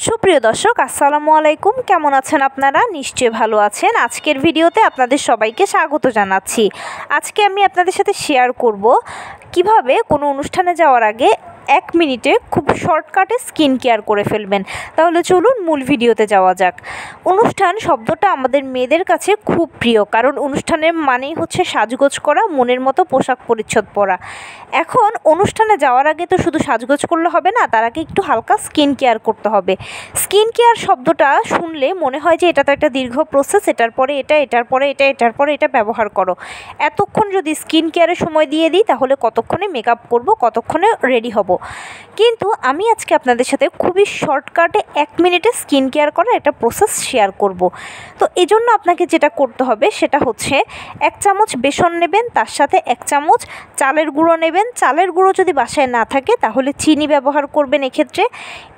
সুপ্রিয় দর্শক আসসালামু আলাইকুম, কেমন আছেন আপনারা? নিশ্চয়ই ভালো আছেন। আজকের ভিডিওতে আপনাদের সবাইকে স্বাগত জানাচ্ছি। আজকে আমি আপনাদের সাথে শেয়ার করব কিভাবে কোনো অনুষ্ঠানে যাওয়ার আগে 1 মিনিটে খুব শর্টকাটে স্কিন কেয়ার করে ফেলবেন। তাহলে চলুন মূল ভিডিওতে যাওয়া যাক। অনুষ্ঠান শব্দটা আমাদের মেয়েদের কাছে খুব প্রিয়, কারণ অনুষ্ঠানের মানেই হচ্ছে সাজগোজ করা, মনের মতো পোশাক পরিচ্ছদ পরা। এখন অনুষ্ঠানে যাওয়ার আগে তো শুধু সাজগোজ করলে হবে না, তার আগে একটু হালকা স্কিন কেয়ার করতে হবে। স্কিন কেয়ার শব্দটা শুনলে মনে হয় যে এটা তো একটা দীর্ঘ প্রসেস, এটার পরে এটা, এটার পরে এটা, এটার পরে এটা ব্যবহার করো। এতক্ষণ যদি স্কিন কেয়ারে সময় দিয়ে দিই তাহলে কতক্ষণে মেকআপ করব, কতক্ষণে রেডি হব। কিন্তু আমি আজকে আপনাদের সাথে খুবই শর্টকাটে 1 মিনিটে স্কিন কেয়ার করার একটা প্রসেস শেয়ার করব। তো এই জন্য আপনাকে যেটা করতে হবে সেটা হচ্ছে 1 চামচ বেসন নেবেন, তার সাথে 1 চামচ চালের গুঁড়ো নেবেন। চালের গুঁড়ো যদি বাসায় না থাকে তাহলে চিনি ব্যবহার করবেন এক্ষেত্রে,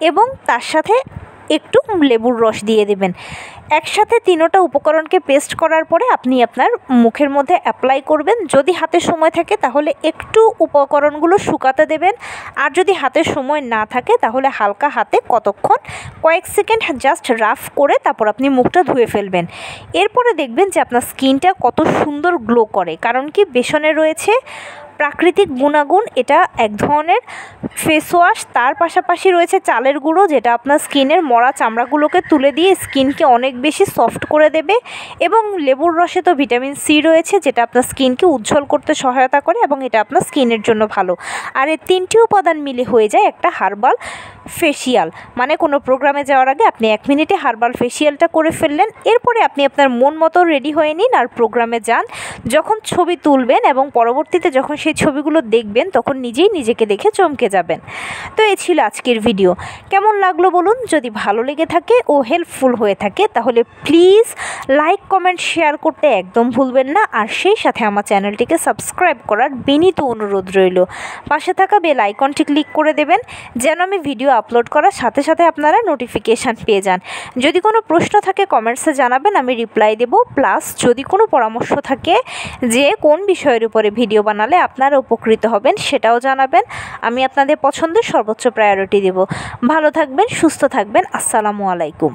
এবং তার সাথে একটু লেবুর রস দিয়ে দেবেন। একসাথে তিনোটা উপকরণকে পেস্ট করার পরে আপনি আপনার মুখের মধ্যে অ্যাপ্লাই করবেন। যদি হাতে সময় থাকে তাহলে একটু উপকরণগুলো শুকাতে দেবেন, আর যদি হাতে সময় না থাকে তাহলে হালকা হাতে কয়েক সেকেন্ড জাস্ট রাফ করে তারপর আপনি মুখটা ধুয়ে ফেলবেন। এরপরে দেখবেন যে আপনার স্কিনটা কত সুন্দর গ্লো করে, কারণ কি বেসনে রয়েছে প্রাকৃতিক গুণাগুণ। এটা এক ধরনের ফেস ওয়াশ, তার পাশাপাশি রয়েছে চালের গুঁড়ো, যেটা আপনার স্কিনের মরা চামড়াগুলোকে তুলে দিয়ে স্কিনকে অনেক বেশি সফট করে দেবে, এবং লেবুর রসে তো ভিটামিন সি রয়েছে, যেটা আপনার স্কিনকে উজ্জ্বল করতে সহায়তা করে, এবং এটা আপনার স্কিনের জন্য ভালো। আর এই 3টি উপাদান মিলে হয়ে যায় একটা হার্বাল ফেসিয়াল। মানে কোনো প্রোগ্রামে যাওয়ার আগে আপনি 1 মিনিটে হার্বাল ফেসিয়ালটা করে ফেললেন। এরপরে আপনি আপনার মন মতো রেডি হয়ে নিন আর প্রোগ্রামে যান। যখন ছবি তুলবেন এবং পরবর্তীতে যখন সেই ছবিগুলো দেখবেন তখন নিজেই নিজেকে দেখে চমকে যাবেন। তো এই ছিল আজকের ভিডিও। কেমন লাগলো বলুন? যদি ভালো লেগে থাকে ও হেল্পফুল হয়ে থাকে তাহলে প্লিজ লাইক, কমেন্ট, শেয়ার করতে একদম ভুলবেন না। আর সেই সাথে আমার চ্যানেলটিকে সাবস্ক্রাইব করার বিনীত অনুরোধ রইল। পাশে থাকা বেল আইকনটি ক্লিক করে দেবেন যেন আমি ভিডিও আপলোড করার সাথে সাথে আপনারা নোটিফিকেশান পেয়ে যান। যদি কোনো প্রশ্ন থাকে কমেন্টসে জানাবেন, আমি রিপ্লাই দেব। প্লাস যদি কোনো পরামর্শ থাকে যে কোন বিষয়ের উপরে ভিডিও বানালে আপনারা উপকৃত হবেন সেটাও জানাবেন। আমি আপনাদের পছন্দের সর্বোচ্চ প্রায়োরিটি দেব। ভালো থাকবেন, সুস্থ থাকবেন। আসসালামু আলাইকুম।